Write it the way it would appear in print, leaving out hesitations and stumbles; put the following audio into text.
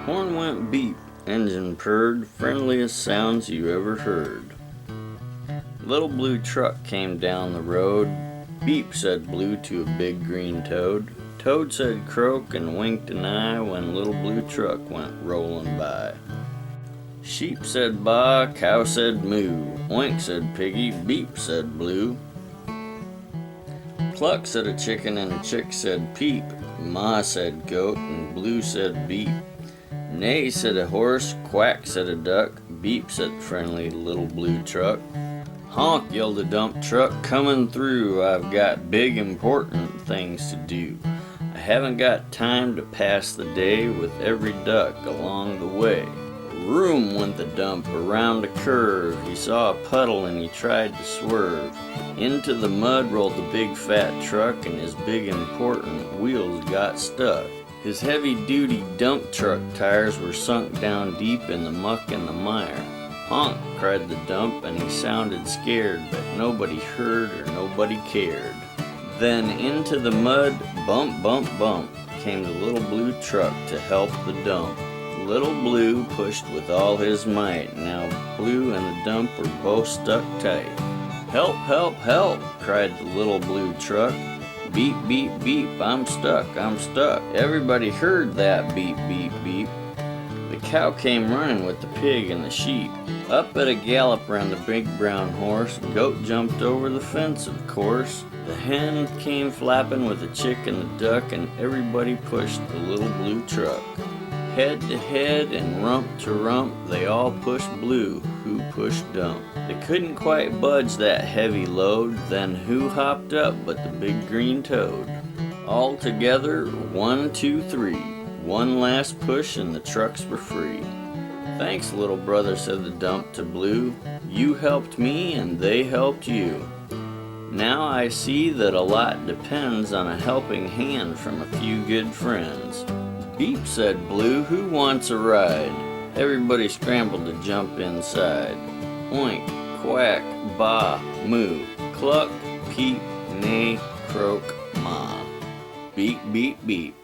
Horn went beep, engine purred, friendliest sounds you ever heard. Little blue truck came down the road. Beep, said Blue to a big green toad. Toad said croak and winked an eye when little blue truck went rolling by. Sheep said baa, cow said moo. Oink, said piggy, beep, said Blue. Cluck, said a chicken, and a chick said peep. Ma, said goat, and Blue said beep. Neigh, said a horse, quack, said a duck, beep, said friendly little blue truck. Honk, yelled a dump truck, coming through, I've got big important things to do. I haven't got time to pass the day with every duck along the way. Room went the dump around a curve, he saw a puddle and he tried to swerve. Into the mud rolled the big fat truck and his big important wheels got stuck. His heavy-duty dump truck tires were sunk down deep in the muck and the mire. Honk, cried the dump, and he sounded scared, but nobody heard or nobody cared. Then into the mud, bump, bump, bump, came the little blue truck to help the dump. Little Blue pushed with all his might. Now Blue and the dump were both stuck tight. Help, help, help, cried the little blue truck. Beep, beep, beep, I'm stuck, I'm stuck. Everybody heard that beep, beep, beep. The cow came running with the pig and the sheep. Up at a gallop ran the big brown horse. Goat jumped over the fence, of course. The hen came flapping with the chick and the duck, and everybody pushed the little blue truck. Head to head and rump to rump, they all pushed Blue, who pushed Dump. They couldn't quite budge that heavy load, then who hopped up but the big green toad? All together, 1, 2, 3. One last push and the trucks were free. Thanks, little brother, said the Dump to Blue. You helped me and they helped you. Now I see that a lot depends on a helping hand from a few good friends. Beep, said Blue, who wants a ride? Everybody scrambled to jump inside. Oink, quack, baa, moo, cluck, peep, neigh, croak, ma. Beep, beep, beep.